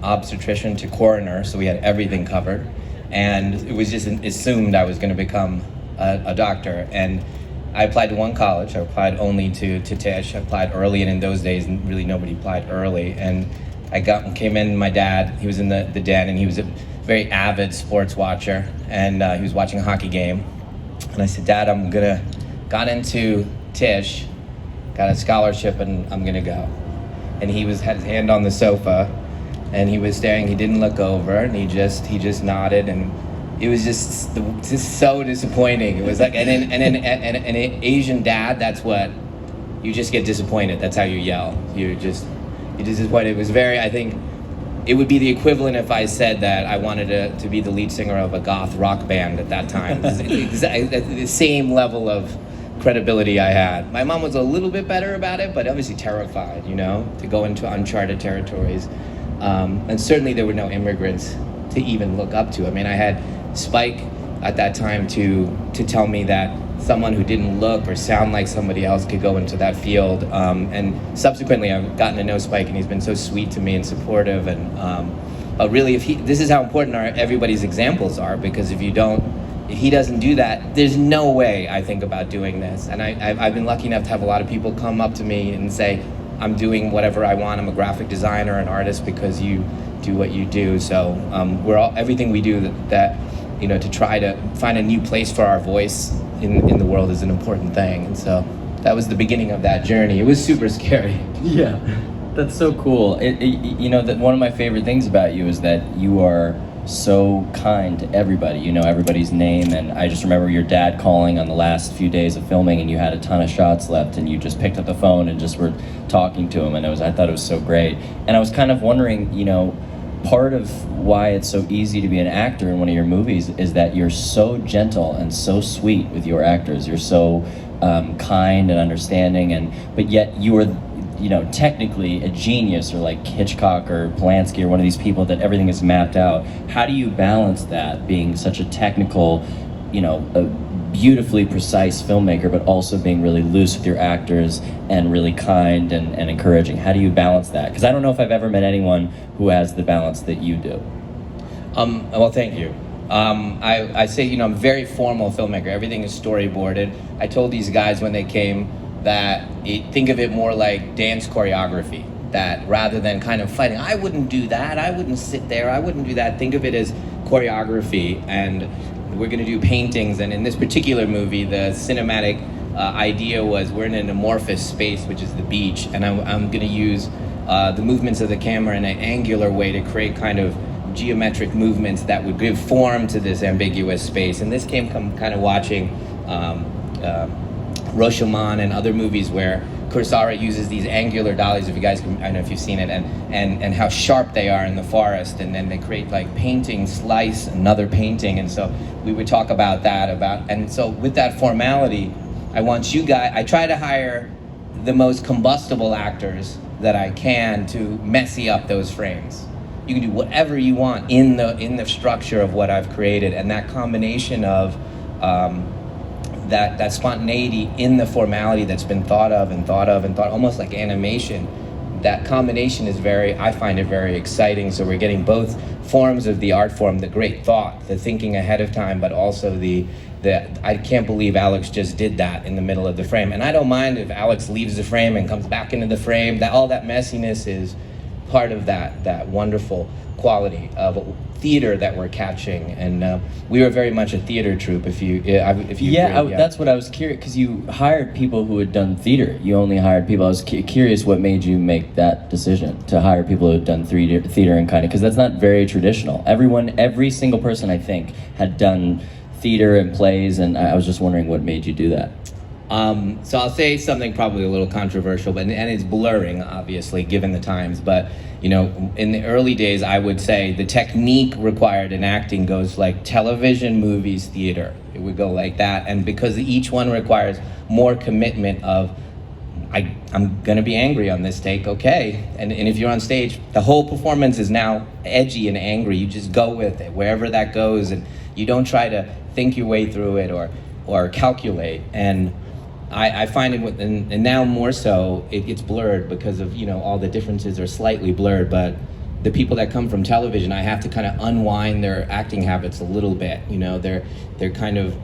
obstetrician to coroner, so we had everything covered. And it was just assumed I was going to become a doctor. And I applied to one college. I applied only to Tisch. I applied early, and in those days, really nobody applied early. And came in, my dad, he was in the den, and he was a very avid sports watcher, and he was watching a hockey game. And I said, Dad, got into Tisch, got a scholarship, and I'm gonna go. And he had his hand on the sofa, and he was staring, he didn't look over, and he just nodded, and it was just so disappointing. It was like, and an Asian dad, that's what, you just get disappointed, that's how you yell. You're disappointed. It was I think, it would be the equivalent if I said that I wanted to be the lead singer of a goth rock band at that time. The same level of credibility I had. My mom was a little bit better about it, but obviously terrified, to go into uncharted territories. And certainly there were no immigrants to even look up to. I mean, I had Spike at that time to tell me that someone who didn't look or sound like somebody else could go into that field. And subsequently, I've gotten to know Spike, and he's been so sweet to me and supportive. And really, this is how important everybody's examples are, because if he doesn't do that, there's no way I think about doing this. And I've been lucky enough to have a lot of people come up to me and say, I'm doing whatever I want. I'm a graphic designer, an artist, because you do what you do. So everything we do that to try to find a new place for our voice in the world is an important thing. And so that was the beginning of that journey. It was super scary. Yeah, that's so cool. That one of my favorite things about you is that you are so kind to everybody. You know everybody's name, and I just remember your dad calling on the last few days of filming, and you had a ton of shots left, and you just picked up the phone and just were talking to him, and I thought it was so great. And I was kind of wondering, part of why it's so easy to be an actor in one of your movies is that you're so gentle and so sweet with your actors. You're so kind and understanding, but yet you are, technically a genius, or like Hitchcock or Polanski or one of these people that everything is mapped out. How do you balance that, being such a technical, a beautifully precise filmmaker, but also being really loose with your actors and really kind and encouraging? How do you balance that? Because I don't know if I've ever met anyone who has the balance that you do. Well, thank you. I say, I'm a very formal filmmaker. Everything is storyboarded. I told these guys when they came that think of it more like dance choreography, that rather than kind of fighting, I wouldn't do that, I wouldn't sit there, I wouldn't do that. Think of it as choreography, and we're going to do paintings. And in this particular movie, the cinematic idea was we're in an amorphous space, which is the beach, and I'm going to use the movements of the camera in an angular way to create kind of geometric movements that would give form to this ambiguous space. And this came kind of watching Rosetta and other movies where Kurosawa uses these angular dollies, if you guys can, I don't know if you've seen it, and how sharp they are in the forest, and then they create like painting, slice, another painting. And so we would talk about that, and so with that formality, I try to hire the most combustible actors that I can to messy up those frames. You can do whatever you want in the structure of what I've created, and that combination of that spontaneity in the formality that's been thought of, almost like animation. That combination is I find it very exciting. So we're getting both forms of the art form, the great thought, the thinking ahead of time, but also I can't believe Alex just did that in the middle of the frame. And I don't mind if Alex leaves the frame and comes back into the frame. All that messiness is part of that wonderful quality of theater that we're catching. And we were very much a theater troupe, if you agree. That's what I was curious, because you hired people who had done theater. You only hired people. I was curious what made you make that decision to hire people who had done theater and kind of, because that's not very traditional. Every single person I think had done theater and plays, and I was just wondering what made you do that. So I'll say something probably a little controversial, and it's blurring, obviously, given the times. But in the early days, I would say the technique required in acting goes like television, movies, theater. It would go like that, and because each one requires more commitment of, I'm gonna be angry on this take, okay? And if you're on stage, the whole performance is now edgy and angry. You just go with it, wherever that goes, and you don't try to think your way through it or calculate. And I find it, and now more so, it gets blurred because of, all the differences are slightly blurred, but the people that come from television, I have to kind of unwind their acting habits a little bit. You know, they're kind of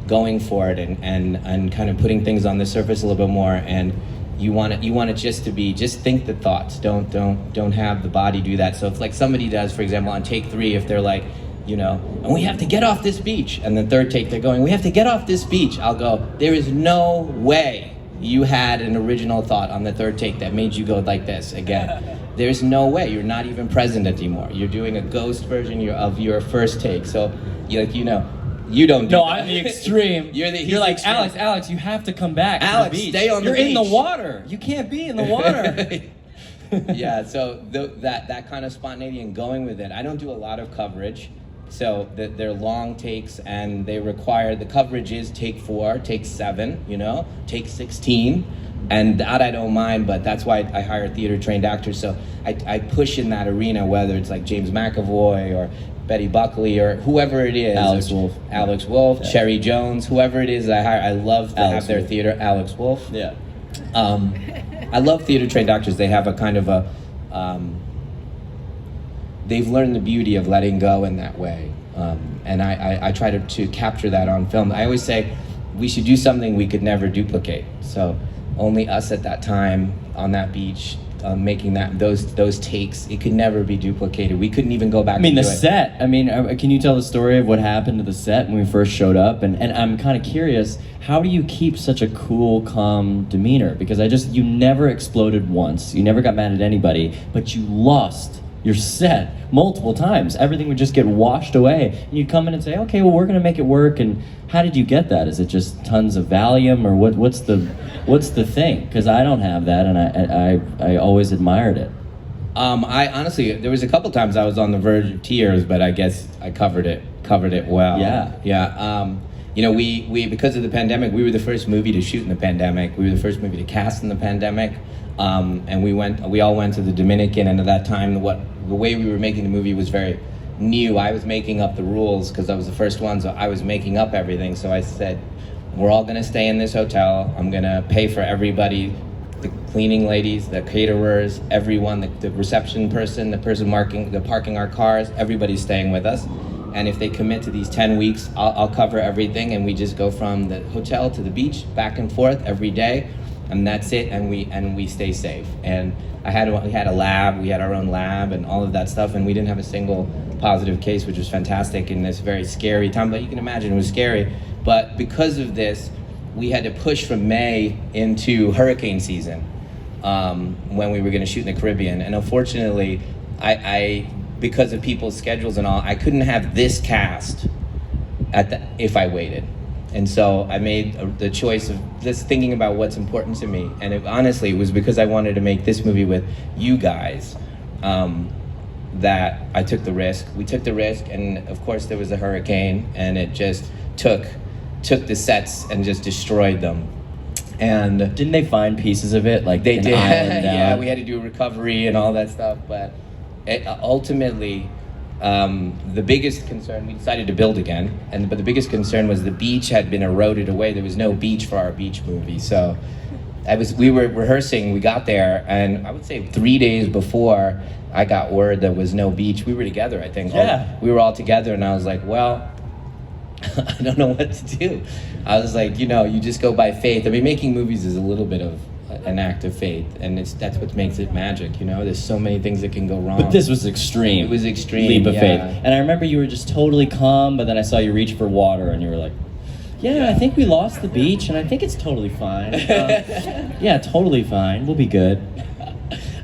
going for it and kind of putting things on the surface a little bit more. And you want it just think the thoughts. Don't have the body do that. So if like somebody does, for example, on take 3, if they're like, you know, and we have to get off this beach, and the third take they're going, we have to get off this beach, I'll go, there is no way you had an original thought on the third take that made you go like this again. There's no way. You're not even present anymore. You're doing a ghost version of your first take. So, you don't do No, that. I'm the extreme. You're like, extreme. Alex, you have to come back Alex, to the beach. stay on the You're in the beach. water. You can't be in the water. Yeah, so that kind of spontaneity and going with it. I don't do a lot of coverage. So they're long takes, and they require, the coverage is take 4, take 7, take 16. And that I don't mind, but that's why I hire theater-trained actors. So I push in that arena, whether it's like James McAvoy or Betty Buckley or whoever it is. Alex Wolff, yeah. Cherry Jones, whoever it is I hire. I love to have their theater. Alex Wolff. Yeah. I love theater-trained actors. They have a kind of a, they've learned the beauty of letting go in that way. And I try to capture that on film. I always say we should do something we could never duplicate. So only us at that time on that beach, making those takes, it could never be duplicated. We couldn't even go back. I mean, and the do it. set. I mean, can you tell the story of what happened to the set when we first showed up? And I'm kind of curious, how do you keep such a cool, calm demeanor? Because you never exploded once. You never got mad at anybody, but you lost your set multiple times. Everything would just get washed away. And you'd come in and say, okay, well, we're gonna make it work. And how did you get that? Is it just tons of Valium, or what's the thing? Because I don't have that, and I always admired it. I honestly, there was a couple times I was on the verge of tears, but I guess I covered it well. Yeah. We because of the pandemic, we were the first movie to shoot in the pandemic. We were the first movie to cast in the pandemic. And we all went to the Dominican, and at that time, the way we were making the movie was very new. I was making up the rules because I was the first one, so I was making up everything. So I said, we're all gonna stay in this hotel. I'm gonna pay for everybody, the cleaning ladies, the caterers, everyone, the reception person, the person parking our cars, everybody's staying with us. And if they commit to these 10 weeks, I'll cover everything, and we just go from the hotel to the beach, back and forth every day. And that's it, and we stay safe. And we had a lab, we had our own lab and all of that stuff, and we didn't have a single positive case, which was fantastic in this very scary time. But you can imagine it was scary. But because of this, we had to push from May into hurricane season when we were going to shoot in the Caribbean. And unfortunately, I because of people's schedules and all, I couldn't have this cast if I waited. And so I made the choice of just thinking about what's important to me. And honestly, it was because I wanted to make this movie with you guys that I took the risk. We took the risk, and of course there was a hurricane, and it just took the sets and just destroyed them. And didn't they find pieces of it, like they an did? island Yeah, out? we had to do a recovery and all that stuff. But ultimately, the biggest concern, we decided to build again, but the biggest concern was the beach had been eroded away. There was no beach for our beach movie. So we were rehearsing, we got there, and I would say 3 days before I got word there was no beach, we were together, I think. Yeah. We were all together, and I was like, well, I don't know what to do. I was like, you just go by faith. I mean, making movies is a little bit of an act of faith, and that's what makes it magic. There's so many things that can go wrong. But this was extreme. It was extreme. Leap of yeah. faith. And I remember you were just totally calm, but then I saw you reach for water, and you were like, yeah, I think we lost the beach, and I think it's totally fine. Yeah, totally fine. We'll be good.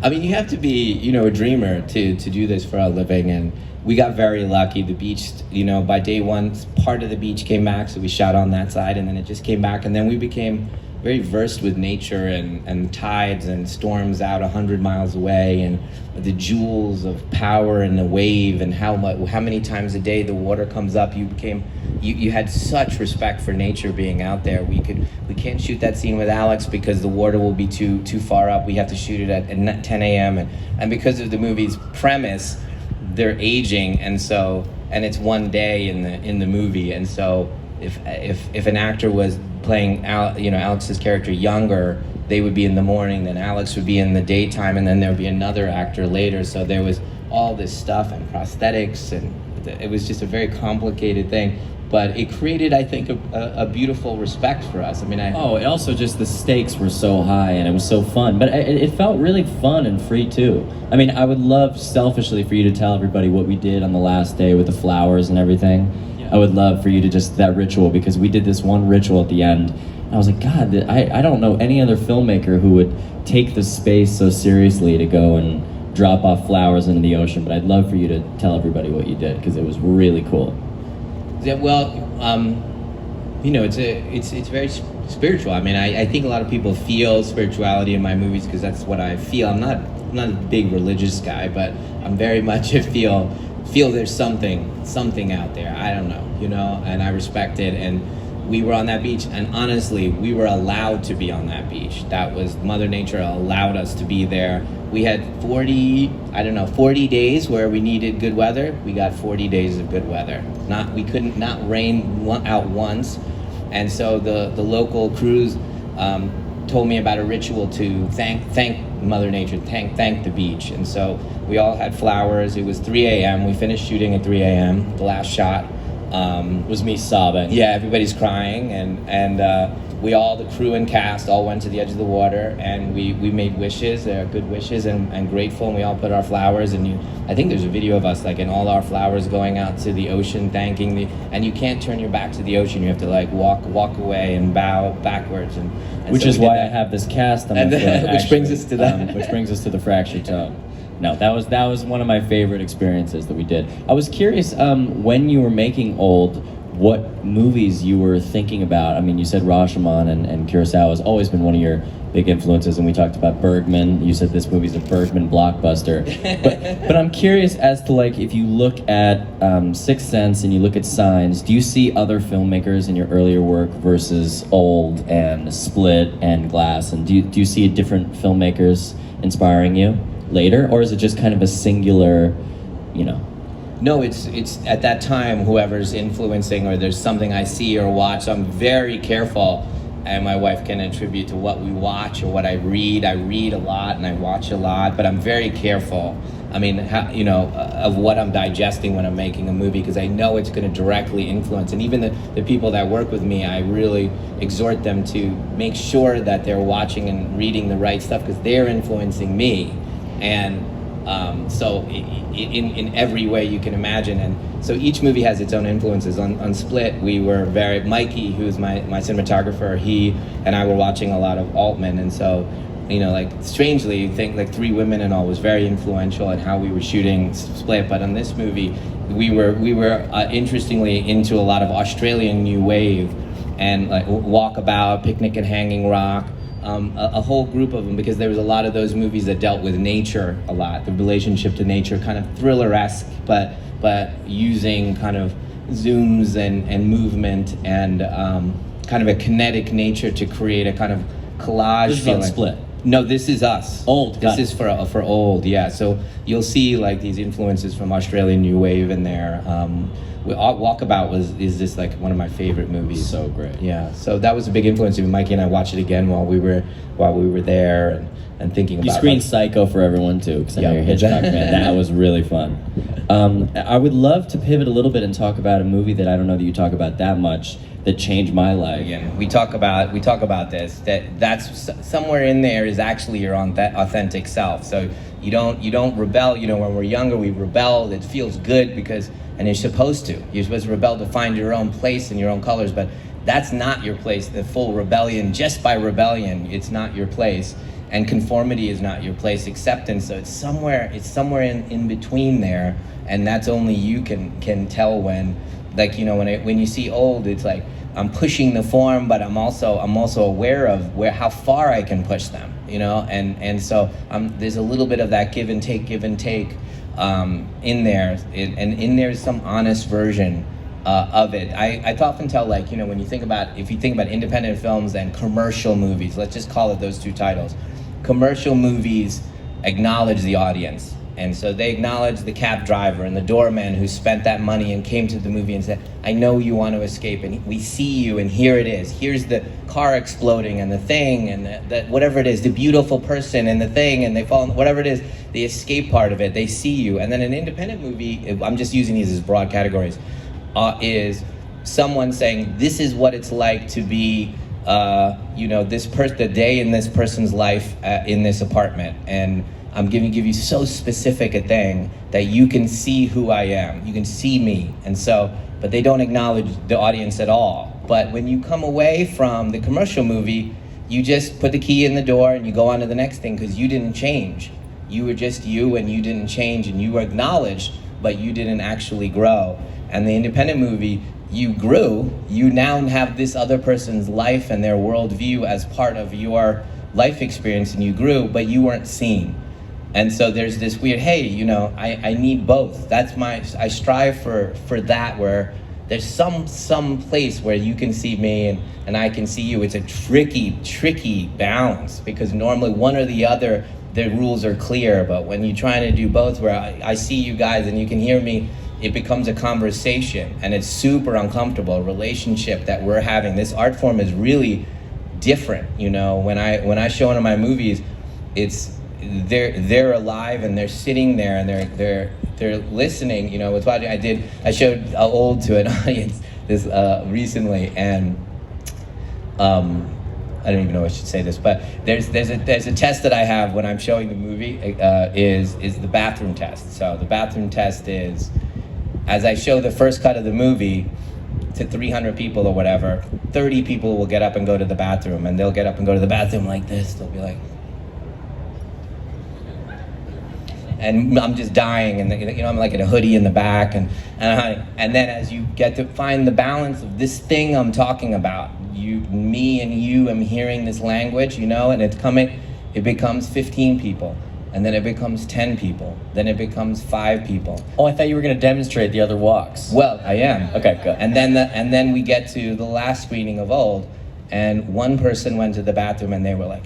I mean, you have to be, a dreamer to do this for a living, and we got very lucky. The beach, by day one, part of the beach came back, so we shot on that side, and then it just came back, and then we became very versed with nature and tides and storms out 100 miles away, and the jewels of power and the wave, and how many times a day the water comes up. You had such respect for nature being out there. We can't shoot that scene with Alex because the water will be too far up. We have to shoot it at 10 a.m. and because of the movie's premise, they're aging, and it's one day in the movie, and so if an actor was playing Alex's character younger, they would be in the morning, then Alex would be in the daytime, and then there would be another actor later. So there was all this stuff and prosthetics, and it was just a very complicated thing. But it created, I think, a beautiful respect for us. I mean, it also just the stakes were so high and it was so fun. But it felt really fun and free too. I mean, I would love selfishly for you to tell everybody what we did on the last day with the flowers and everything. Yeah. I would love for you to just, that ritual, because we did this one ritual at the end. And I was like, God, I don't know any other filmmaker who would take the space so seriously to go and drop off flowers into the ocean. But I'd love for you to tell everybody what you did, because it was really cool. Yeah, well, it's very spiritual. I mean, I think a lot of people feel spirituality in my movies because that's what I feel. I'm not a big religious guy, but I'm very much feel there's something out there. I don't know, and I respect it. And we were on that beach, and honestly, we were allowed to be on that beach. That was Mother Nature allowed us to be there. We had 40 days where we needed good weather. We got 40 days of good weather. We couldn't not rain out once. And so the local crews told me about a ritual to thank Mother Nature, thank the beach. And so we all had flowers. It was 3 a.m. We finished shooting at 3 a.m. The last shot was me sobbing. Yeah, everybody's crying, and we all, the crew and cast, all went to the edge of the water, and we made wishes, good wishes, and grateful, and we all put our flowers, and I think there's a video of us, like, in all our flowers going out to the ocean, thanking and you can't turn your back to the ocean, you have to, like, walk away and bow backwards, and which so is why I have this cast on my foot, which brings us to that. Which brings us to the fractured toe. No, that was one of my favorite experiences that we did. I was curious, when you were making Old, what movies you were thinking about. I mean, you said Rashomon and Kurosawa has always been one of your big influences, and we talked about Bergman. You said this movie's a Bergman blockbuster. but I'm curious as to, like, if you look at Sixth Sense and you look at Signs, do you see other filmmakers in your earlier work versus Old and Split and Glass? And do you see different filmmakers inspiring you later, or is it just kind of a singular, No, it's at that time whoever's influencing, or there's something I see or watch. So I'm very careful, and my wife can attribute to what we watch or what I read. I read a lot and I watch a lot, but I'm very careful. I mean, of what I'm digesting when I'm making a movie, because I know it's going to directly influence. And even the people that work with me, I really exhort them to make sure that they're watching and reading the right stuff, because they're influencing me. And so in every way you can imagine, and so each movie has its own influences. On Split, we were Mikey, who's my cinematographer, he and I were watching a lot of Altman, and so like, strangely, you think, like, Three Women and All was very influential in how we were shooting Split. But on this movie, we were interestingly into a lot of Australian New Wave and, like, Walkabout, Picnic at Hanging Rock. A whole group of them, because there was a lot of those movies that dealt with nature a lot, the relationship to nature, kind of thriller-esque, but using kind of zooms and movement and kind of a kinetic nature to create a kind of collage. This is on Split. No, this is us. Old. This is for Old, yeah. So you'll see, like, these influences from Australian New Wave in there. Walkabout is just, like, one of my favorite movies. So great. Yeah. So that was a big influence. Mikey and I watched it again while we were there and thinking about. You screened Psycho for everyone too, because I know you're a Hitchcock fan. That was really fun. I would love to pivot a little bit and talk about a movie that I don't know that you talk about that much, that changed my life. Again, we talk about this, that's somewhere in there is actually your authentic self. So you don't rebel. When we're younger, we rebel. It feels good and you're supposed to. You're supposed to rebel to find your own place and your own colors, but that's not your place. The full rebellion, just by rebellion, it's not your place. And conformity is not your place. Acceptance, so it's somewhere in between there, and that's only you can tell when, like, when you see Old, it's like, I'm pushing the form, but I'm also aware of how far I can push them, and so there's a little bit of that give and take in there, and in there's some honest version of it. I often tell, like, when you think about independent films and commercial movies, let's just call it those two titles. Commercial movies acknowledge the audience. And so they acknowledge the cab driver and the doorman who spent that money and came to the movie and said, I know you want to escape, and we see you, and here it is. Here's the car exploding and the thing and the whatever it is, the beautiful person and the thing, and they fall, whatever it is, the escape part of it, they see you. And then an independent movie, I'm just using these as broad categories, is someone saying, this is what it's like to be the day in this person's life in this apartment, and I'm give you so specific a thing that you can see who I am, you can see me, and so, but they don't acknowledge the audience at all. But when you come away from the commercial movie, you just put the key in the door and you go on to the next thing, because you didn't change. You were just you, and you didn't change, and you were acknowledged, but you didn't actually grow. And the independent movie, you grew, you now have this other person's life and their worldview as part of your life experience, and you grew, but you weren't seen. And so there's this weird, hey, I need both. I strive for that, where there's some place where you can see me and I can see you. It's a tricky balance, because normally one or the other, the rules are clear, but when you're trying to do both, where I see you guys and you can hear me, it becomes a conversation, and it's super uncomfortable. A relationship that we're having. This art form is really different. When I show one of my movies, it's they're alive and they're sitting there and they're listening. With what I showed old to an audience this recently, and I don't even know if I should say this, but there's a test that I have when I'm showing the movie is the bathroom test. So the bathroom test is, as I show the first cut of the movie to 300 people or whatever, 30 people will get up and go to the bathroom, and they'll get up and go to the bathroom like this. They'll be like, and I'm just dying, and I'm like in a hoodie in the back, and then as you get to find the balance of this thing I'm talking about, me and you, I'm hearing this language, and it's coming, it becomes 15 people. And then it becomes 10 people. Then it becomes 5 people. Oh, I thought you were going to demonstrate the other walks. Well, I am. Okay, good. And then we get to the last screening of Old, and one person went to the bathroom, and they were like,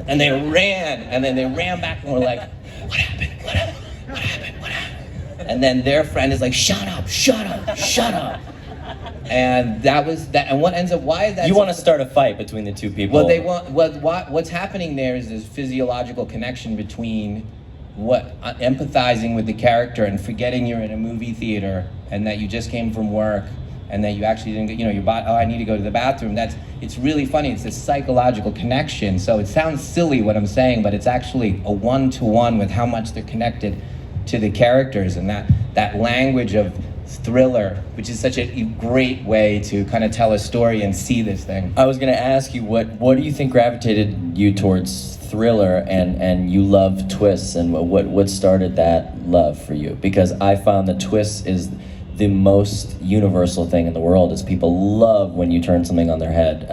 and they ran, and then they ran back and were like, what happened? What happened? What happened? What happened? And then their friend is like, shut up, shut up, shut up. And that was that. And what ends up? Why is that? You want to start a fight between the two people? Well, they want. What's happening there is this physiological connection between empathizing with the character and forgetting you're in a movie theater and that you just came from work and that you actually didn't get. Your body. Oh, I need to go to the bathroom. It's really funny. It's this psychological connection. So it sounds silly what I'm saying, but it's actually a one-to-one with how much they're connected to the characters, and that language of thriller, which is such a great way to kind of tell a story and see this thing. I was going to ask you, what do you think gravitated you towards thriller, and you love twists, and what started that love for you? Because I found that twists is the most universal thing in the world, is people love when you turn something on their head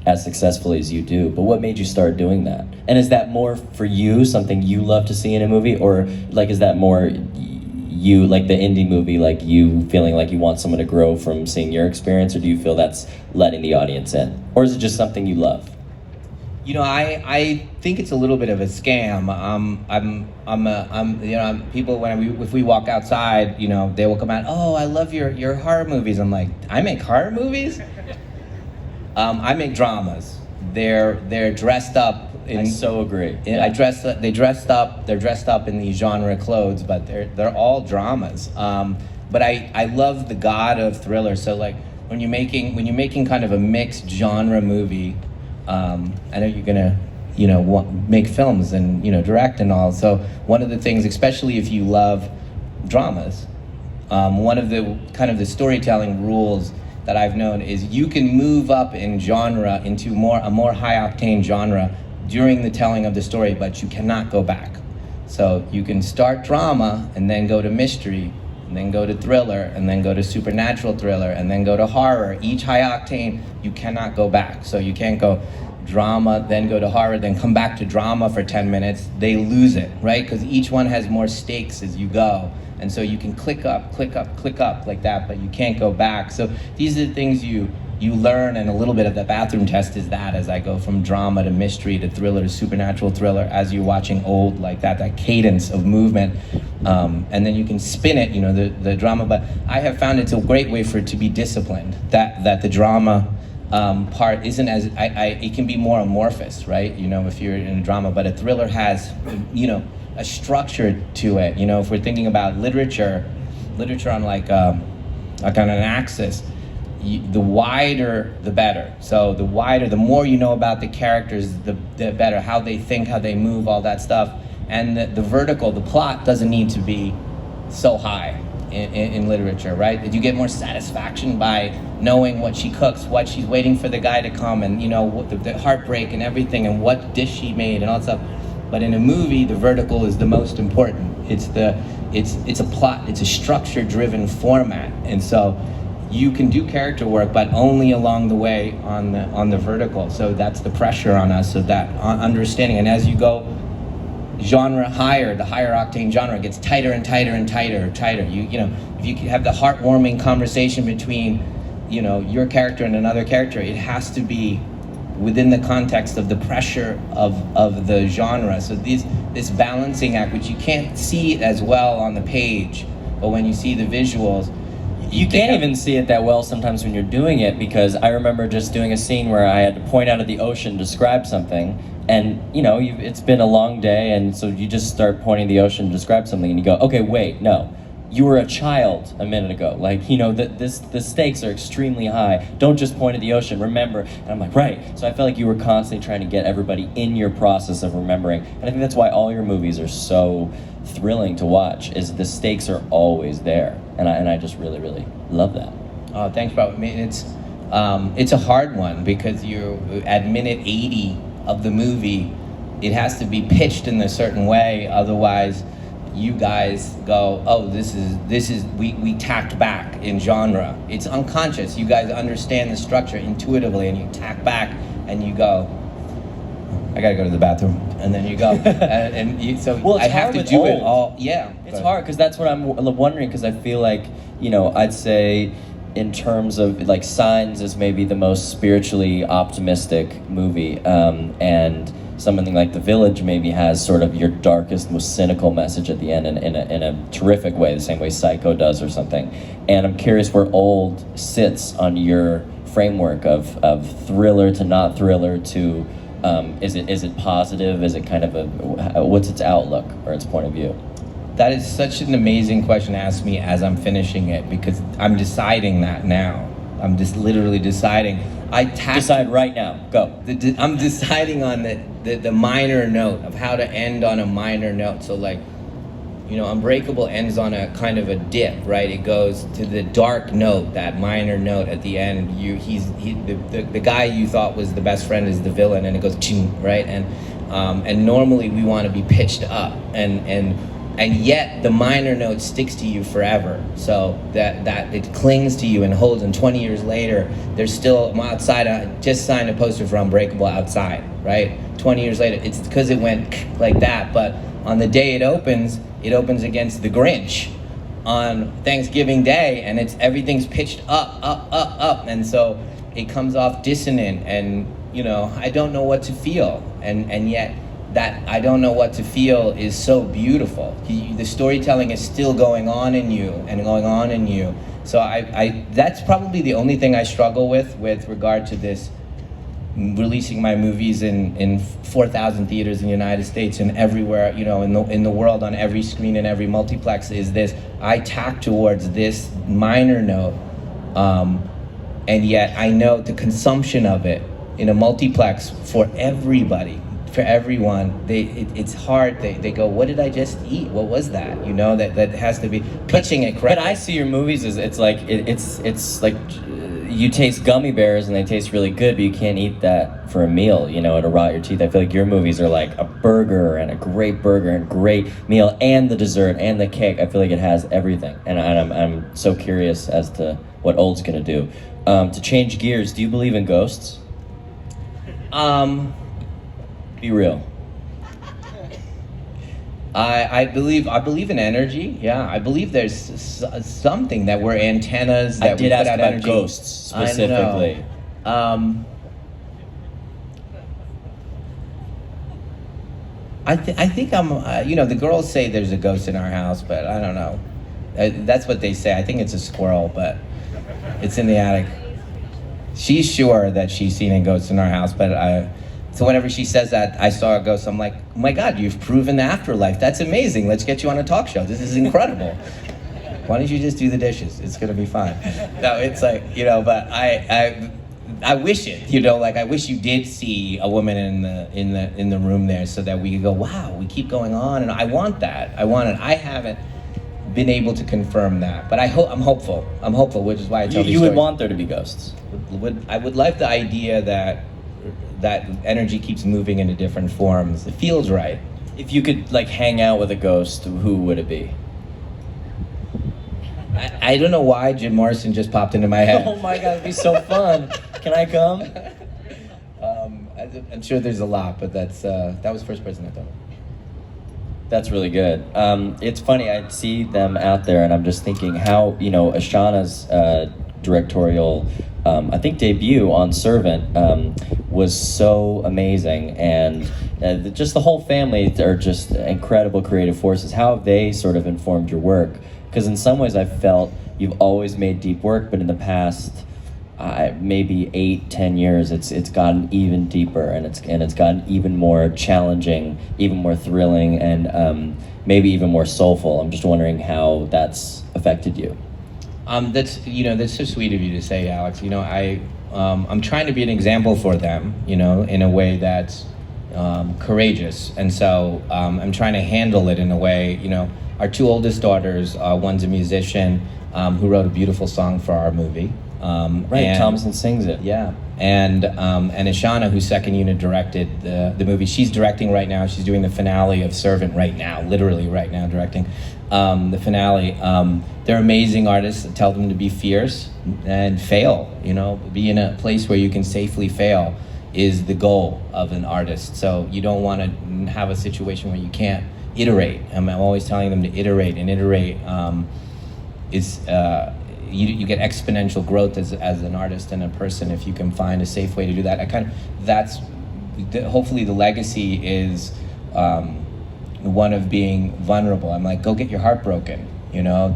as successfully as you do. But what made you start doing that? And is that more for you, something you love to see in a movie, or is that more you, like the indie movie, like you feeling like you want someone to grow from seeing your experience, or do you feel that's letting the audience in? Or is it just something you love? I think it's a little bit of a scam. People, if we walk outside, they will come out, oh, I love your horror movies. I'm like, I make horror movies? I make dramas. They're dressed up. I so agree. They're dressed up in these genre clothes, but they're all dramas. But I love the god of thriller. So like when you're making kind of a mixed genre movie, I know you're gonna make films and direct and all. So one of the things, especially if you love dramas, one of the kind of the storytelling rules that I've known is you can move up in genre into a more high octane genre during the telling of the story, but you cannot go back. So you can start drama and then go to mystery, and then go to thriller, and then go to supernatural thriller, and then go to horror. Each high octane, you cannot go back. So you can't go drama, then go to horror, then come back to drama for 10 minutes. They lose it, right? Because each one has more stakes as you go. And so you can click up like that, but you can't go back. So these are the things you you learn, and a little bit of the bathroom test is that, as I go from drama to mystery to thriller to supernatural thriller, as you're watching old, like that cadence of movement, and then you can spin it, you know, the drama. But I have found it's a great way for it to be disciplined, that the drama part isn't as, it can be more amorphous, right? You know, if you're in a drama, but a thriller has, you know, a structure to it. You know, if we're thinking about literature on like on an axis, the wider the better. So the more you know about the characters, the better, how they think, how they move, all that stuff. And the vertical, the plot doesn't need to be so high in literature, right? That you get more satisfaction by knowing what she cooks, what she's waiting for the guy to come, and you know what the heartbreak and everything, and what dish she made and all that stuff. But in a movie, the vertical is the most important. It's a plot, it's a structure-driven format, and so you can do character work, but only along the way on the vertical. So that's the pressure on us, so that understanding. And as you go genre higher, the higher octane genre gets tighter and tighter and tighter. You know, if you have the heartwarming conversation between, you know, your character and another character, it has to be within the context of the pressure of the genre. So this balancing act, which you can't see as well on the page, but when you see the visuals, you can't even see it that well sometimes when you're doing it, because I remember just doing a scene where I had to point out at the ocean, describe something, and you know, it's been a long day, and so you just start pointing at the ocean to describe something, and you go, okay, wait, no. You were a child a minute ago. Like, you know, the stakes are extremely high. Don't just point at the ocean, remember. And I'm like, right. So I felt like you were constantly trying to get everybody in your process of remembering. And I think that's why all your movies are so thrilling to watch, is the stakes are always there. And I just really, really love that. Oh, thanks, bro. I mean, it's a hard one, because you're at minute 80 of the movie, it has to be pitched in a certain way, otherwise you guys go, oh, this is we tacked back in genre. It's unconscious. You guys understand the structure intuitively, and you tack back and you go, I gotta go to the bathroom, and then you go, well, I have to do it all. Yeah, it's hard, because that's what I'm wondering, because I feel like, you know, I'd say in terms of like Signs is maybe the most spiritually optimistic movie, and something like The Village maybe has sort of your darkest, most cynical message at the end in a terrific way, the same way Psycho does or something. And I'm curious where Old sits on your framework of thriller to not thriller to, is it positive? Is it kind of what's its outlook or its point of view? That is such an amazing question to ask me as I'm finishing it, because I'm deciding that now. I'm just literally deciding. Decide right now. Go. I'm deciding on the minor note of how to end on a minor note. So like, you know, Unbreakable ends on a kind of a dip, right? It goes to the dark note, that minor note at the end. The guy you thought was the best friend is the villain, and it goes ching, right? And normally we want to be pitched up, and yet the minor note sticks to you forever, so that it clings to you and holds, and 20 years later there's still, I'm outside, I just signed a poster for Unbreakable outside, right? 20 years later, it's because it went like that. But on the day it opens against The Grinch on Thanksgiving Day, and everything's pitched up, and so it comes off dissonant, and you know, I don't know what to feel, and yet that I don't know what to feel is so beautiful. The storytelling is still going on in you and going on in you. So I that's probably the only thing I struggle with regard to this, releasing my movies in 4,000 theaters in the United States and everywhere, you know, in the world, on every screen and every multiplex, is this, I tack towards this minor note, and yet I know the consumption of it in a multiplex for everybody, for everyone, it's hard. They go, what did I just eat? What was that? You know, that has to be pitching it correctly. But I see your movies as it's like you taste gummy bears and they taste really good, but you can't eat that for a meal. You know, it'll rot your teeth. I feel like your movies are like a burger and a great meal and the dessert and the cake. I feel like it has everything, and I'm so curious as to what Old's gonna do. To change gears, do you believe in ghosts? Be real. I believe in energy. Yeah, I believe there's something that we're antennas that I did we put ask out about energy. ghosts specifically. I know. I think I'm. The girls say there's a ghost in our house, but I don't know. That's what they say. I think it's a squirrel, but it's in the attic. She's sure that she's seen a ghost in our house, but so whenever she says that I saw a ghost, I'm like, oh my God, you've proven the afterlife. That's amazing. Let's get you on a talk show. This is incredible. Why don't you just do the dishes? It's gonna be fine. No, it's like, but I wish it, like I wish you did see a woman in the room there, so that we could go, wow, we keep going on, and I want that. I want it. I haven't been able to confirm that, but I'm hopeful. I'm hopeful, which is why I tell these You would stories. want there to be ghosts. I would like the idea that energy keeps moving into different forms. It feels right. If you could like hang out with a ghost, who would it be? I don't know why Jim Morrison just popped into my head. Oh my God, it'd be so fun. Can I come? I'm sure there's a lot, but that was the first person I thought of. That's really good. It's funny, I see them out there and I'm just thinking how, Ashana's directorial, I think debut on Servant was so amazing, and just the whole family are just incredible creative forces. How have they sort of informed your work? Because in some ways I've felt you've always made deep work, but in the past maybe 8-10 years it's gotten even deeper, and it's gotten even more challenging, even more thrilling, and maybe even more soulful. I'm just wondering how that's affected you. That's so sweet of you to say, Alex. I'm trying to be an example for them, in a way that's courageous, and so I'm trying to handle it in a way. Our two oldest daughters, one's a musician who wrote a beautiful song for our movie. Right, Thompson sings it. Yeah, and Ashana, whose second unit directed the movie, she's directing right now. She's doing the finale of Servant right now, literally right now, directing the finale. They're amazing artists. Tell them to be fierce and fail. Be in a place where you can safely fail is the goal of an artist. So you don't want to have a situation where you can't iterate. I'm always telling them to iterate, and iterate you get exponential growth as an artist and a person if you can find a safe way to do that. Hopefully the legacy is one of being vulnerable. I'm like, go get your heart broken. Don't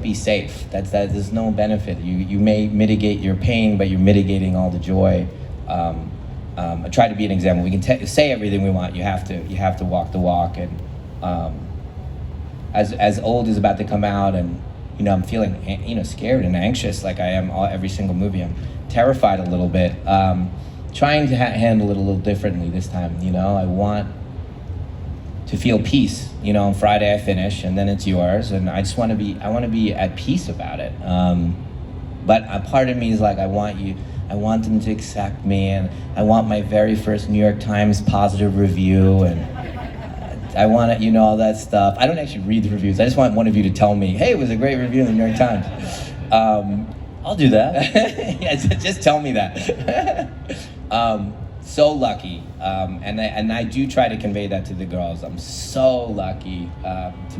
be safe. There's no benefit. You may mitigate your pain, but you're mitigating all the joy. I try to be an example. We can say everything we want. You have to walk the walk. And as Old is about to come out, and I'm feeling scared and anxious like I am every single movie. I'm terrified a little bit. Trying to handle it a little differently this time. I want to feel peace. On Friday I finish, and then it's yours, and I want to be at peace about it. But a part of me is like, I want them to accept me, and I want my very first New York Times positive review, and I want to, all that stuff. I don't actually read the reviews. I just want one of you to tell me, hey, it was a great review in the New York Times. I'll do that. Yeah, just tell me that. So lucky, and I do try to convey that to the girls. I'm so lucky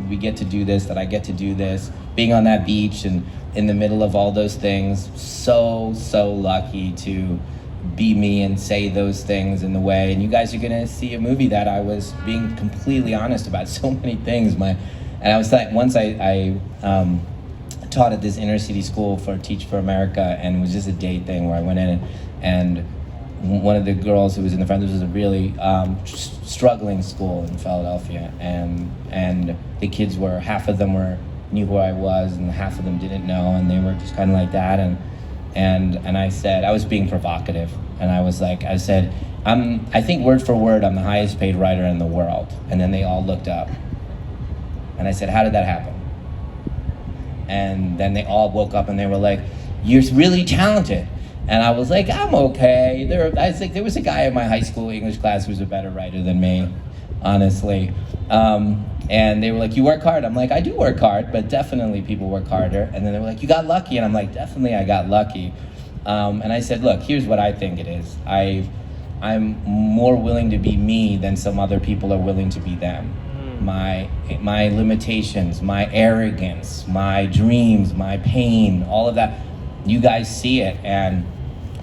we get to do this, that I get to do this, being on that beach and in the middle of all those things. So lucky to be me and say those things in the way. And you guys are gonna see a movie that I was being completely honest about so many things. And I was like, once I taught at this inner city school for Teach for America, and it was just a day thing where I went in and one of the girls who was in the front, this was a really struggling school in Philadelphia, and the kids half of them knew who I was, and half of them didn't know, and they were just kind of like that, and I said, I was being provocative, and I said, I think word for word, I'm the highest paid writer in the world. And then they all looked up, and I said, how did that happen? And then they all woke up and they were like, you're really talented. And I was like, I'm okay. There was a guy in my high school English class who was a better writer than me, honestly. And they were like, you work hard. I'm like, I do work hard, but definitely people work harder. And then they were like, you got lucky. And I'm like, definitely I got lucky. And I said, look, here's what I think it is. I'm more willing to be me than some other people are willing to be them. My limitations, my arrogance, my dreams, my pain, all of that, you guys see it, and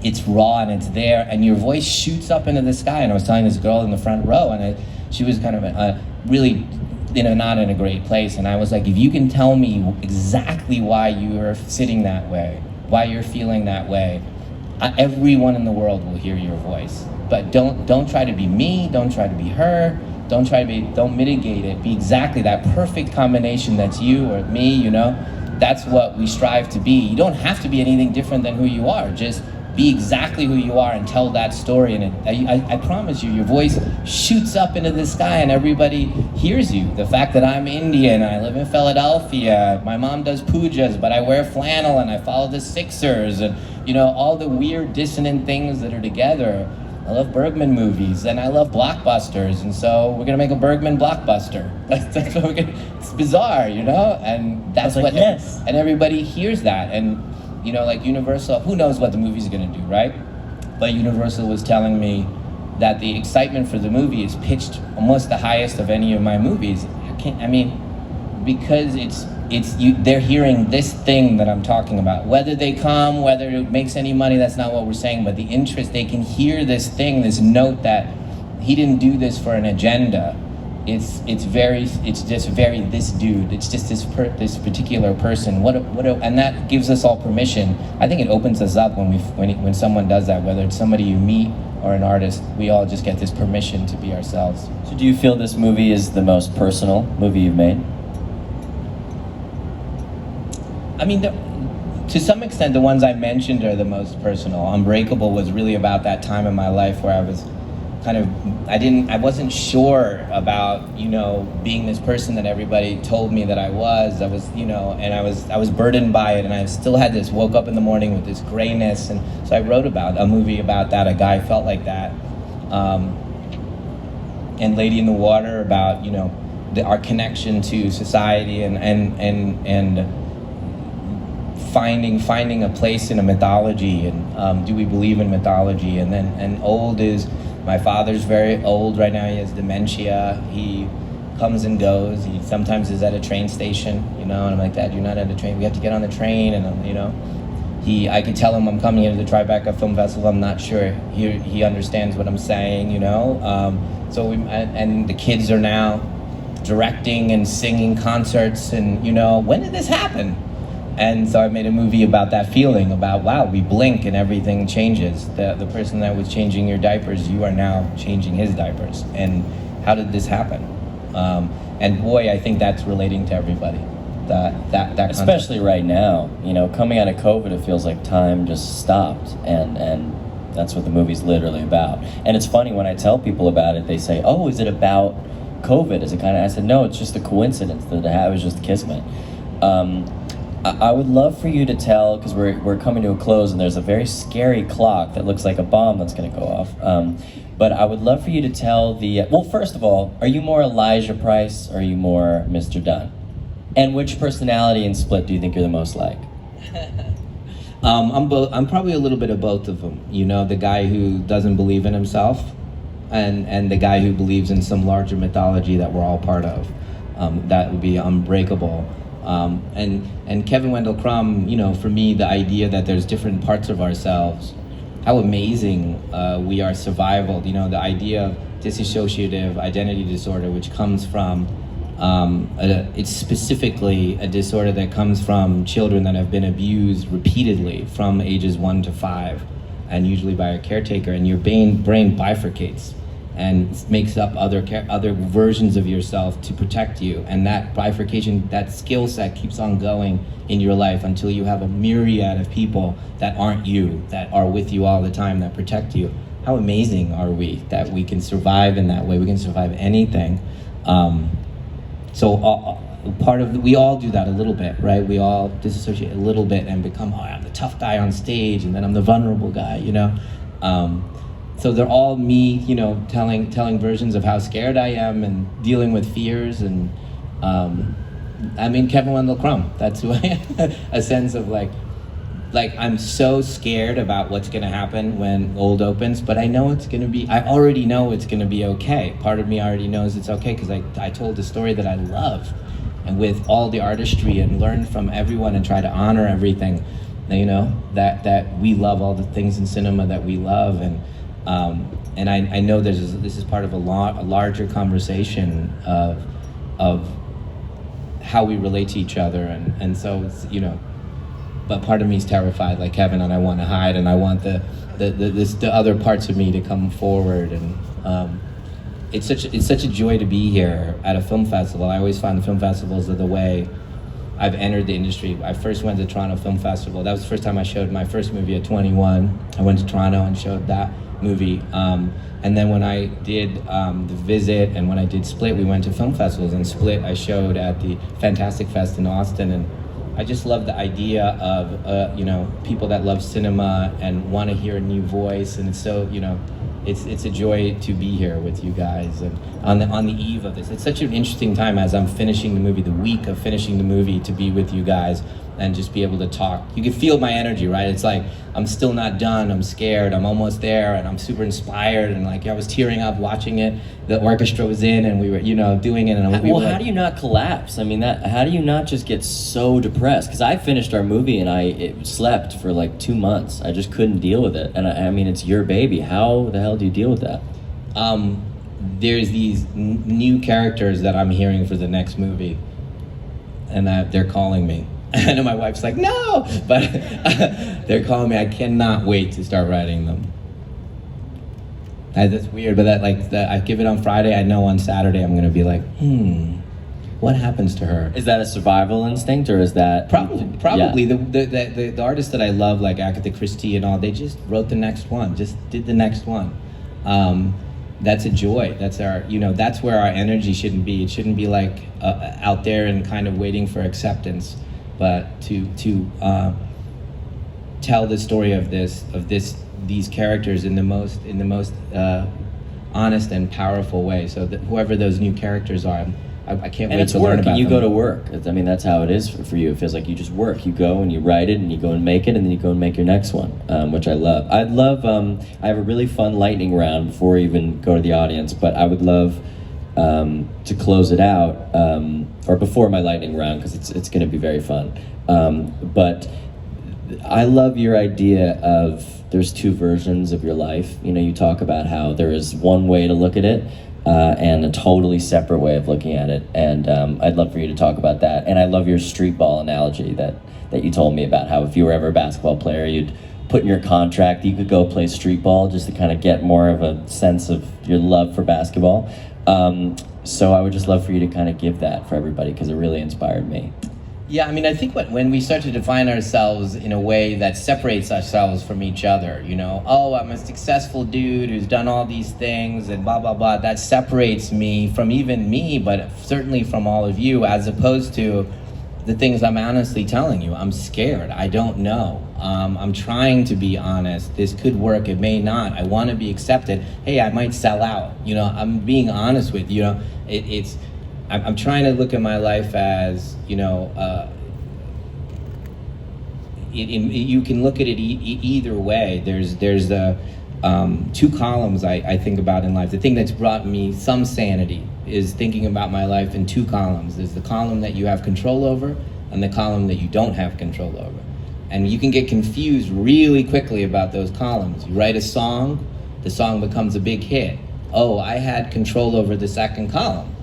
it's raw and it's there, and your voice shoots up into the sky. And I was telling this girl in the front row, and she was kind of really, not in a great place. And I was like, if you can tell me exactly why you are sitting that way, why you're feeling that way, everyone in the world will hear your voice. But don't try to be me, don't try to be her, don't mitigate it. Be exactly that perfect combination that's you or me, That's what we strive to be. You don't have to be anything different than who you are. Just be exactly who you are and tell that story. And I promise you, your voice shoots up into the sky and everybody hears you. The fact that I'm Indian, I live in Philadelphia, my mom does pujas, but I wear flannel and I follow the Sixers, and all the weird dissonant things that are together. I love Bergman movies and I love blockbusters, and so we're gonna make a Bergman blockbuster. That's what we're gonna. It's bizarre, and that's what. Yes. And everybody hears that, and like Universal. Who knows what the movie's gonna do, right? But Universal was telling me that the excitement for the movie is pitched almost the highest of any of my movies. Because they're hearing this thing that I'm talking about. Whether they come, whether it makes any money, that's not what we're saying, but the interest, they can hear this thing, this note that he didn't do this for an agenda. It's just very this dude. It's just this particular person. And that gives us all permission. I think it opens us up when someone does that, whether it's somebody you meet or an artist. We all just get this permission to be ourselves. So do you feel this movie is the most personal movie you've made? To some extent, the ones I mentioned are the most personal. Unbreakable was really about that time in my life where I was I wasn't sure about, being this person that everybody told me that I was. And I was burdened by it, and I still had woke up in the morning with this grayness, and so I wrote about a movie about that. A guy felt like that. And Lady in the Water about, our connection to society and finding a place in a mythology, and do we believe in mythology? And old is, my father's very old right now. He has dementia. He comes and goes. He sometimes is at a train station, and I'm like, Dad, you're not at a train. We have to get on the train, and I could tell him I'm coming here to the Tribeca Film Festival. I'm not sure he understands what I'm saying, So and the kids are now directing and singing concerts, and when did this happen? And so I made a movie about that feeling, about, wow, we blink and everything changes. The person that was changing your diapers, you are now changing his diapers. And how did this happen? And boy, I think that's relating to everybody. That especially right now, coming out of COVID, it feels like time just stopped, and that's what the movie's literally about. And it's funny when I tell people about it, they say, "Oh, is it about COVID?" I said, no, it's just a coincidence that it was just kismet. I would love for you to tell, because we're coming to a close and there's a very scary clock that looks like a bomb that's going to go off. But I would love for you to tell well, first of all, are you more Elijah Price or are you more Mr. Dunn? And which personality and split do you think you're the most like? I'm probably a little bit of both of them. The guy who doesn't believe in himself, and the guy who believes in some larger mythology that we're all part of. That would be Unbreakable. And Kevin Wendell Crumb, for me, the idea that there's different parts of ourselves, how amazing we are survival. The idea of dissociative identity disorder, which comes from, it's specifically a disorder that comes from children that have been abused repeatedly from ages 1 to 5, and usually by a caretaker, and your brain bifurcates and makes up other versions of yourself to protect you. And that bifurcation, that skill set keeps on going in your life until you have a myriad of people that aren't you, that are with you all the time, that protect you. How amazing are we that we can survive in that way? We can survive anything. We all do that a little bit, right? We all disassociate a little bit and become, I'm the tough guy on stage, and then I'm the vulnerable guy, So they're all me, telling versions of how scared I am and dealing with fears. And Kevin Wendell Crumb, that's who I am. A sense of like, I'm so scared about what's gonna happen when Old opens, but I know it's gonna be, I already know it's gonna be okay. Part of me already knows it's okay, because I told a story that I love, and with all the artistry, and learn from everyone and try to honor everything, you know, that we love, all the things in cinema that we love, and I know this is part of a larger conversation of how we relate to each other, and so it's, you know, but part of me is terrified, like Kevin, and I want to hide, and I want the other parts of me to come forward, and it's such a joy to be here at a film festival. I always find film festivals are the way I've entered the industry. I first went to Toronto Film Festival. That was the first time I showed my first movie at 21. I went to Toronto and showed that movie. And then when I did The Visit, and when I did Split, we went to film festivals. And Split, I showed at the Fantastic Fest in Austin. And I just love the idea of, you know, people that love cinema and want to hear a new voice. And it's so, you know, it's a joy to be here with you guys, and on the eve of this. It's such an interesting time as I'm finishing the movie, the week of finishing the movie, to be with you guys and just be able to talk. You can feel my energy, right? It's like, I'm still not done, I'm scared, I'm almost there, and I'm super inspired, and like I was tearing up watching it. The orchestra was in, and we were, you know, doing it, and we were like, how do you not collapse? I mean, how do you not just get so depressed? Because I finished our movie and I slept for like 2 months. I just couldn't deal with it. And I mean, it's your baby. How the hell do you deal with that? There's these new characters that I'm hearing for the next movie, and that they're calling me. I know my wife's like, no, but they're calling me. I cannot wait to start writing them. That's weird, but I give it on Friday. I know on Saturday I'm gonna be like, what happens to her? Is that a survival instinct, or is that probably yeah. the artists that I love, like Agatha Christie and all, they just wrote the next one, just did the next one. That's a joy. That's our, you know, that's where our energy shouldn't be. It shouldn't be like out there and kind of waiting for acceptance, but to tell the story of these characters in the most honest and powerful way. So that whoever those new characters are, I can't wait to learn about them. And you go to work. I mean, that's how it is for you. It feels like you just work. You go and you write it, and you go and make it, and then you go and make your next one, which I love. I have a really fun lightning round before we even go to the audience, but I would love to close it out, or before my lightning round, because it's going to be very fun. But I love your idea of there's two versions of your life. You know, you talk about how there is one way to look at it, and a totally separate way of looking at it. And I'd love for you to talk about that. And I love your street ball analogy that you told me about, how if you were ever a basketball player, you'd put in your contract that you could go play street ball just to kind of get more of a sense of your love for basketball. So I would just love for you to kind of give that for everybody, because it really inspired me. Yeah, I mean, I think when we start to define ourselves in a way that separates ourselves from each other, you know, oh, I'm a successful dude who's done all these things and blah, blah, blah, that separates me from even me, but certainly from all of you, as opposed to the things I'm honestly telling you. I'm scared. I don't know. I'm trying to be honest. This could work. It may not. I want to be accepted. Hey, I might sell out. You know, I'm being honest with you. You know, I'm trying to look at my life as, you know, you can look at it either way. There's the two columns I think about in life. The thing that's brought me some sanity is thinking about my life in two columns. There's the column that you have control over and the column that you don't have control over. And you can get confused really quickly about those columns. You write a song, the song becomes a big hit. Oh, I had control over the second column.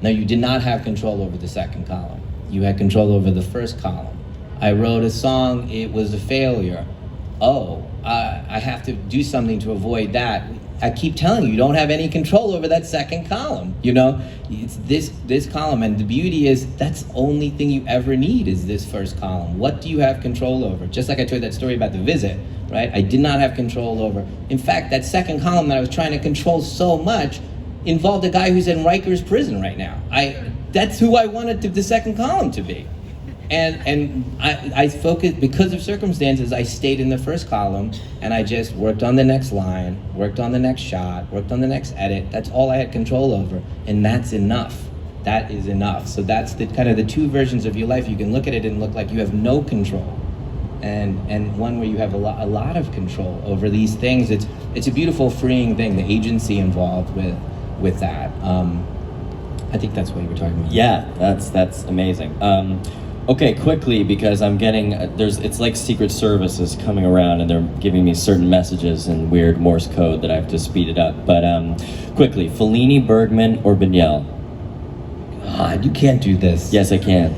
No, you did not have control over the second column. You had control over the first column. I wrote a song, it was a failure. Oh, I have to do something to avoid that. I keep telling you, you don't have any control over that second column. You know, it's this column, and the beauty is that's the only thing you ever need is this first column. What do you have control over? Just like I told that story about The Visit, right? I did not have control over. In fact, that second column that I was trying to control so much involved a guy who's in Rikers prison right now. That's who I wanted the second column to be. And I focused, because of circumstances, I stayed in the first column, and I just worked on the next line, worked on the next shot, worked on the next edit. That's all I had control over, and that's enough. That is enough. So that's the kind of the two versions of your life. You can look at it and look like you have no control, and one where you have a lot of control over these things. It's a beautiful, freeing thing. The agency involved with that. I think that's what you were talking about. Yeah, that's amazing. Okay, quickly, because I'm getting it's like Secret Service is coming around and they're giving me certain messages in weird Morse code that I have to speed it up. But quickly, Fellini, Bergman, or Buñuel? God, you can't do this. Yes, I can.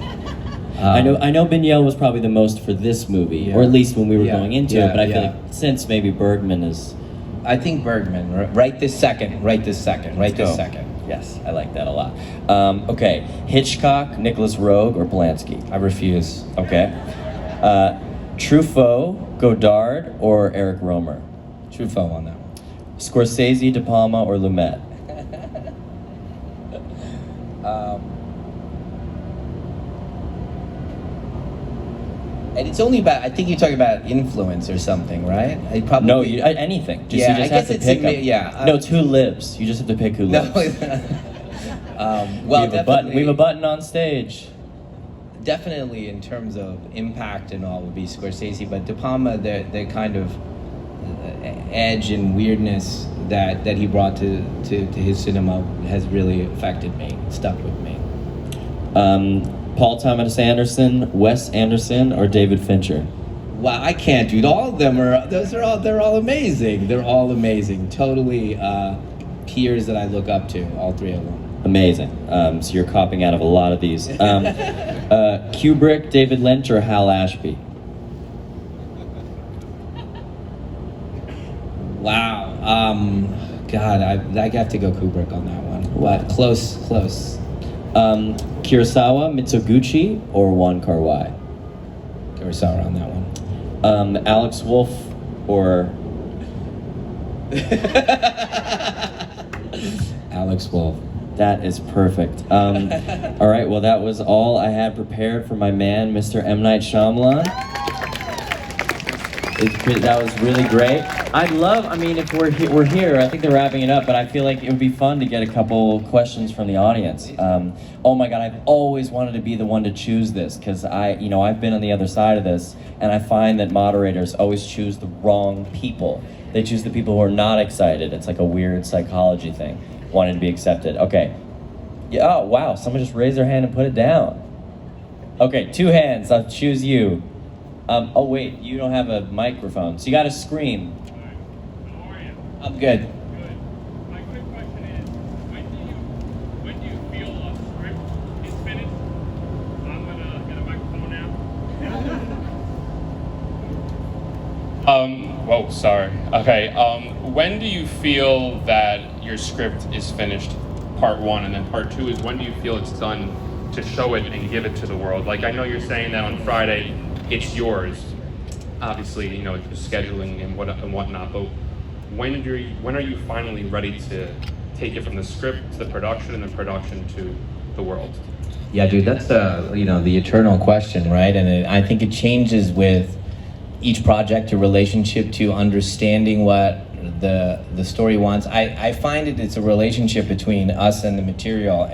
I know Buñuel was probably the most for this movie, Yeah. or at least when we were Yeah. going into Yeah, it. But I feel yeah. like since maybe Bergman is. I think Bergman. Right this second. Right this second. Right this go. second. Yes, I like that a lot. Okay, Hitchcock, Nicholas Roeg, or Polanski? I refuse. Okay. Truffaut, Godard, or Eric Romer? Truffaut on that one. Scorsese, De Palma, or Lumet? And it's only about, I think you're talking about influence or something, right? I probably, No, anything. Yeah, you I just guess have to it's pick admi- them. yeah, No, it's who lives. You just have to pick who No. lives. Well, we have a button. We have a button on stage. Definitely, in terms of impact and all, would be Scorsese, but De Palma, the kind of edge and weirdness that he brought to his cinema has really affected me, stuck with me. Paul Thomas Anderson, Wes Anderson, or David Fincher? Wow, I can't, dude. All of them they're all amazing. They're all amazing. Totally peers that I look up to, all three of them. Amazing. So you're copping out of a lot of these. Kubrick, David Lynch, or Hal Ashby? Wow. God, I have to go Kubrick on that one. But close. Kurosawa, Mitsuguchi, or Wong Kar-wai? Kurosawa on that one. Alex Wolff, or Alex Wolff. That is perfect. All right, well, that was all I had prepared for my man, Mr. M. Night Shyamalan. That was really great. If we're here, I think they're wrapping it up, but I feel like it would be fun to get a couple questions from the audience. Oh my God, I've always wanted to be the one to choose this, because I've been on the other side of this, and I find that moderators always choose the wrong people. They choose the people who are not excited. It's like a weird psychology thing, wanting to be accepted. Okay. Yeah, oh, wow, someone just raised their hand and put it down. Okay, 2 hands, I'll choose you. Oh wait, you don't have a microphone, so you gotta scream. How are you? I'm good. Good. My quick question is, when do you feel a script is finished? I'm gonna get a microphone now. Whoa, sorry. Okay, when do you feel that your script is finished, part 1, and then part 2 is when do you feel it's done to show it and give it to the world? Like, I know you're saying that on Friday, it's yours. Obviously, scheduling and whatnot, but when are you finally ready to take it from the script to the production and the production to the world? Yeah, dude, that's the eternal question, right? And I think it changes with each project, your relationship to understanding what the story wants. I find it's a relationship between us and the material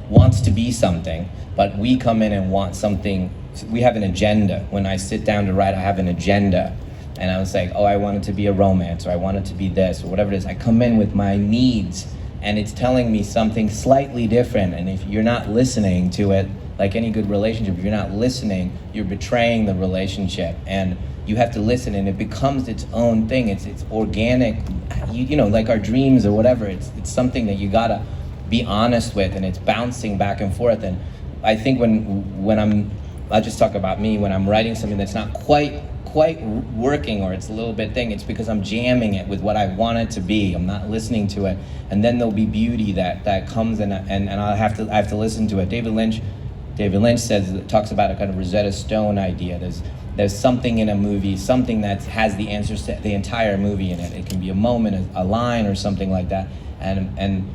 wants to be something, but we come in and want something. We have an agenda. When I sit down to write, I have an agenda. And I was like, oh, I want it to be a romance, or I want it to be this, or whatever it is. I come in with my needs, and it's telling me something slightly different. And if you're not listening to it, like any good relationship, if you're not listening, you're betraying the relationship. And you have to listen, and it becomes its own thing. It's organic, like our dreams or whatever. It's something that you gotta be honest with, and it's bouncing back and forth. And I think I'll just talk about me, when I'm writing something that's not quite working, or it's a little bit thing, it's because I'm jamming it with what I want it to be. I'm not listening to it, and then there'll be beauty that comes and I have to listen to it. David Lynch talks about a kind of Rosetta Stone idea. There's something in a movie, something that has the answers to the entire movie in it. It can be a moment, a line, or something like that. And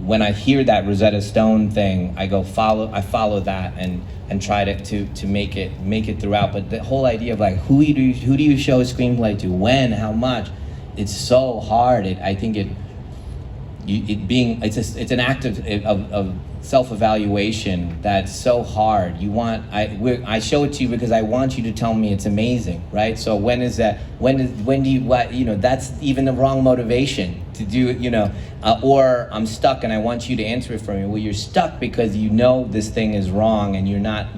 when I hear that Rosetta Stone thing, I follow that and try to make it throughout. But the whole idea of like who do you show a screenplay to, when, how much, it's so hard. I think it's an act of self-evaluation that's so hard. I show it to you because I want you to tell me it's amazing, right? So when do you, that's even the wrong motivation to do it, or I'm stuck and I want you to answer it for me. Well, you're stuck because you know this thing is wrong and you're not,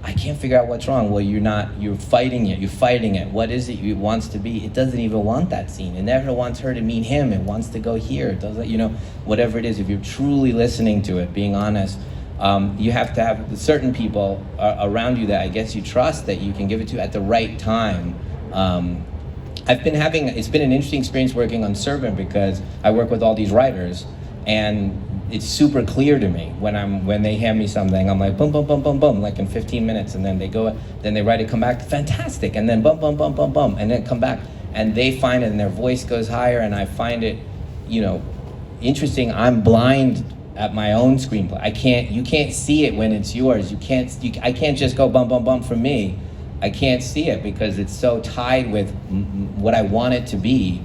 I can't figure out what's wrong. Well, you're fighting it. What is it it wants to be? It doesn't even want that scene. It never wants her to meet him. It wants to go here. It doesn't, whatever it is, if you're truly listening to it, being honest, you have to have certain people around you that I guess you trust, that you can give it to at the right time. It's been an interesting experience working on Servant because I work with all these writers, and it's super clear to me when they hand me something. I'm like boom, boom, boom, boom, boom, like in 15 minutes, and then they write it, come back, fantastic, and then boom, boom, boom, boom, boom, and then come back, and they find it, and their voice goes higher, and I find it, interesting. I'm blind at my own screenplay. You can't see it when it's yours. I can't just go bum, bum, bum from me. I can't see it because it's so tied with what I want it to be.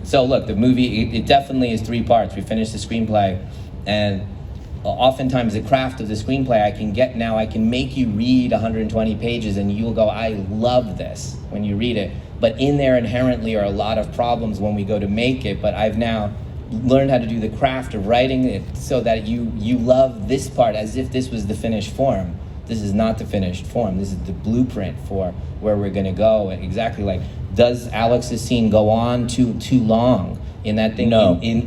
So look, the movie, it definitely is 3 parts. We finished the screenplay, and oftentimes the craft of the screenplay I can make you read 120 pages and you'll go, I love this when you read it. But in there inherently are a lot of problems when we go to make it, but I've now learned how to do the craft of writing it so that you love this part as if this was the finished form. This is not the finished form. This is the blueprint for where we're gonna go. Exactly, like, does Alex's scene go on too long in that thing? No. In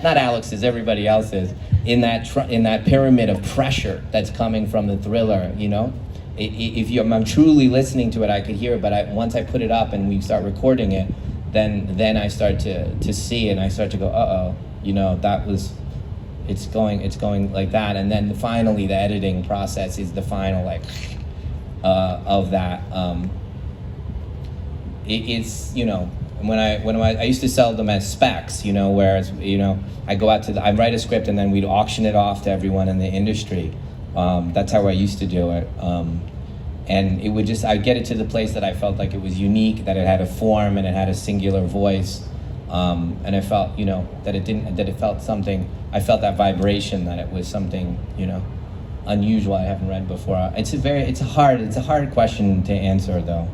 not Alex's, everybody else's. In that pyramid of pressure that's coming from the thriller, If I'm truly listening to it, I could hear it. But once I put it up and we start recording it, then I start to see, and I start to go, it's going like that. And then finally, the editing process is the final of that. It's when I used to sell them as specs, whereas I go out I write a script and then we'd auction it off to everyone in the industry. That's how I used to do it. And it would I'd get it to the place that I felt like it was unique, that it had a form and it had a singular voice. And I felt, that it felt something, I felt that vibration, that it was something, unusual I haven't read before. It's a hard question to answer though.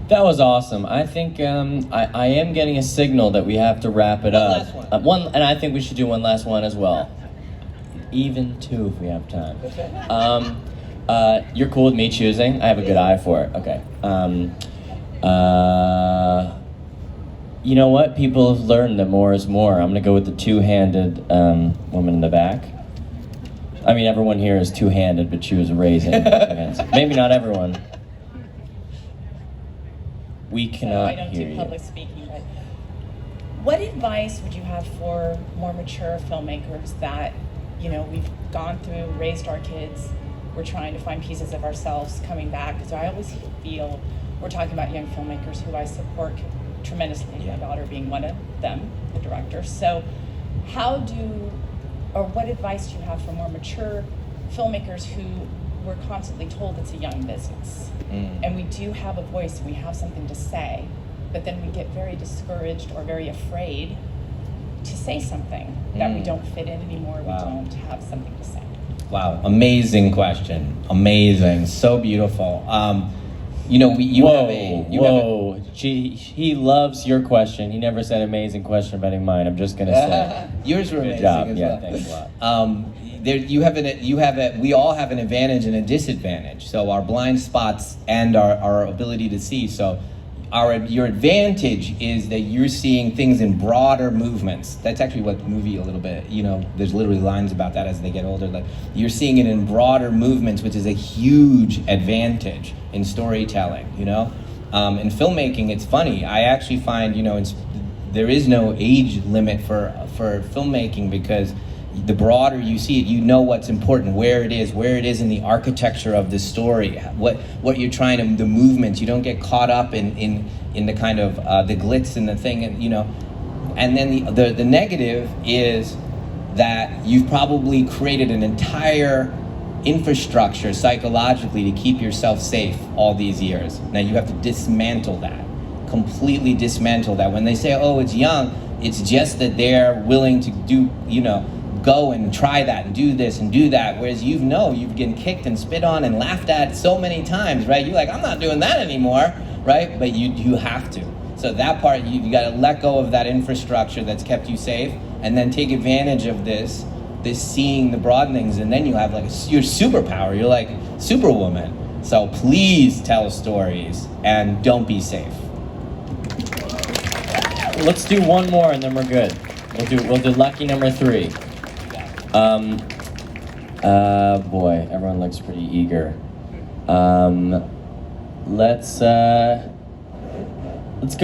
That was awesome. I think I am getting a signal that we have to wrap it up. Last one. And I think we should do one last one as well. Even 2 if we have time. You're cool with me choosing? I have a good eye for it. Okay. You know what? People have learned that more is more. I'm gonna go with the two-handed woman in the back. I mean, everyone here is two-handed, but she was raising hands. Maybe not everyone. We cannot I don't hear do you. public speaking, but what advice would you have for more mature filmmakers that, we've gone through, raised our kids, we're trying to find pieces of ourselves coming back? Because I always feel we're talking about young filmmakers who I support tremendously, my daughter being one of them, the director. So what advice do you have for more mature filmmakers who we're constantly told it's a young business, and we do have a voice, we have something to say, but then we get very discouraged or very afraid to say something that we don't fit in anymore, we don't have something to say? Wow, amazing question. Amazing, so beautiful. He loves your question. He never said amazing question about mine. I'm just gonna say. Yours were amazing. Good job. As Yeah, well. thanks a lot. We all have an advantage and a disadvantage. So our blind spots and our ability to see. So your advantage is that you're seeing things in broader movements. That's actually what the movie a little bit, there's literally lines about that as they get older. Like, you're seeing it in broader movements, which is a huge advantage in storytelling, In filmmaking, it's funny. I actually find, there is no age limit for filmmaking, because the broader you see it, what's important, where it is in the architecture of the story, what you're trying to, the movements. You don't get caught up in the kind of the glitz and the thing, and then the negative is that you've probably created an entire infrastructure psychologically to keep yourself safe all these years. Now you have to completely dismantle that. When they say, oh, it's young, It's just that they're willing to do, go and try that and do this and do that, whereas you've been kicked and spit on and laughed at so many times, right? You're like, I'm not doing that anymore, right? But you have to. So that part, you got to let go of that infrastructure that's kept you safe, and then take advantage of this seeing the broadenings, and then you have like your superpower. You're like Superwoman. So please tell stories and don't be safe. Let's do one more and then we're good. We'll do lucky number 3. Boy, everyone looks pretty eager. Let's go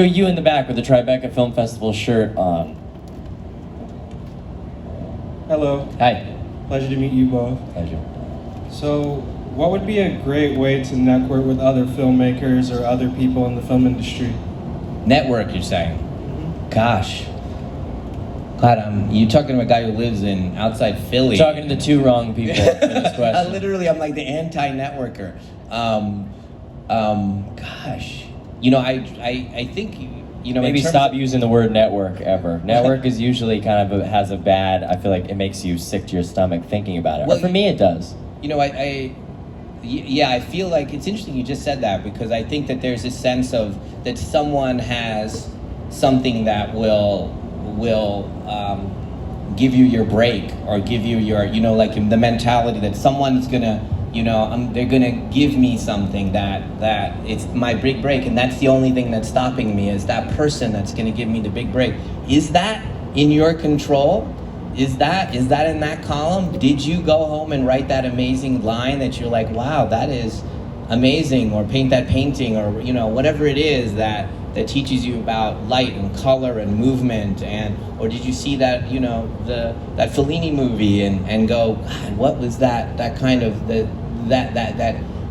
you in the back with the Tribeca Film Festival shirt on. Hello, Hi. pleasure to meet you both. Pleasure. So, what would be a great way to network with other filmmakers or other people in the film industry? Network, you're saying? Gosh. God, you're talking to a guy who lives outside Philly. Talking to the 2 wrong people for this question. Literally, I'm like the anti-networker. Gosh. I think, Maybe stop using the word network ever. Network is usually kind of has a bad, I feel like it makes you sick to your stomach thinking about it. Well, or for me, it does. I feel like it's interesting you just said that, because I think that there's a sense of that someone has something that will give you your break, or give you your, like the mentality that someone's gonna, they're gonna give me something that it's my big break, and that's the only thing that's stopping me, is that person that's gonna give me the big break. Is that in your control? Is that in that column? Did you go home and write that amazing line that you're like, wow, that is amazing, or paint that painting, or whatever it is that teaches you about light and color and movement, or did you see that that Fellini movie and go, God, what was that kind of that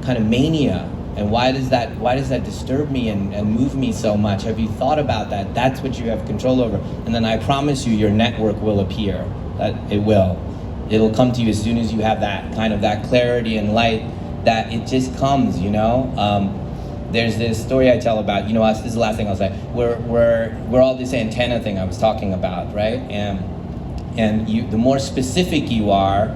kind of mania, and why does that disturb me and move me so much? Have you thought about that? That's what you have control over, and then I promise you, your network will appear. That it'll come to you as soon as you have that clarity and light, that it just comes. There's this story I tell about, us, this is the last thing I'll say. We're all this antenna thing I was talking about, right? And the more specific you are,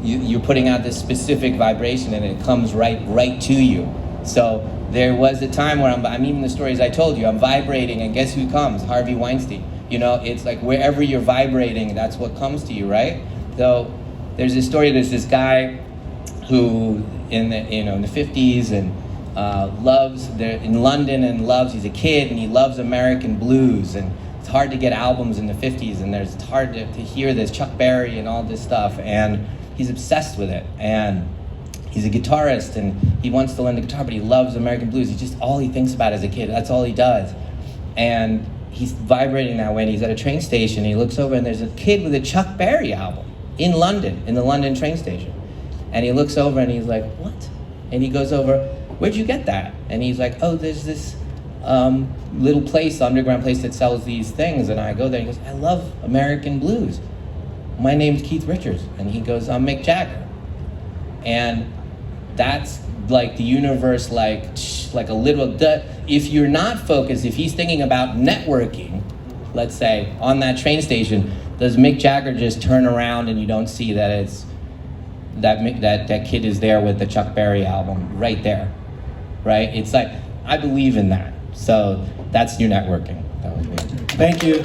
you're putting out this specific vibration, and it comes right to you. So there was a time where I'm even the stories I told you, I'm vibrating, and guess who comes? Harvey Weinstein. It's like wherever you're vibrating, that's what comes to you, right? So there's this story, there's this guy who in the 50s and loves in London, and he's a kid and he loves American blues, and it's hard to get albums in the 50s, and it's hard to hear this Chuck Berry and all this stuff, and he's obsessed with it, and he's a guitarist and he wants to learn the guitar, but he loves American blues. He's just all he thinks about as a kid. That's all he does. And he's vibrating that way, and he's at a train station, he looks over and there's a kid with a Chuck Berry album in London, in the London train station. And he looks over and he's like, what? And he goes over, where'd you get that? And he's like, oh, there's this little place, underground place that sells these things. And I go there and he goes, I love American blues. My name's Keith Richards. And he goes, I'm Mick Jagger. And that's like the universe, like a little, if you're not focused, if he's thinking about networking, let's say, on that train station, does Mick Jagger just turn around and you don't see that it's, that kid is there with the Chuck Berry album right there, right? It's like, I believe in that. So that's your networking. That was me. Thank you.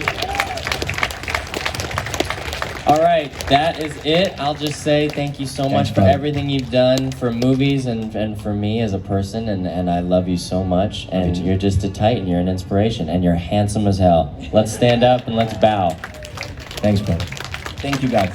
All right, that is it. I'll just say thank you so much for everything you've done for movies and for me as a person, and I love you so much, and you're just a titan, you're an inspiration, and you're handsome as hell. Let's stand up and let's bow. Thanks, bro. Thank you, guys.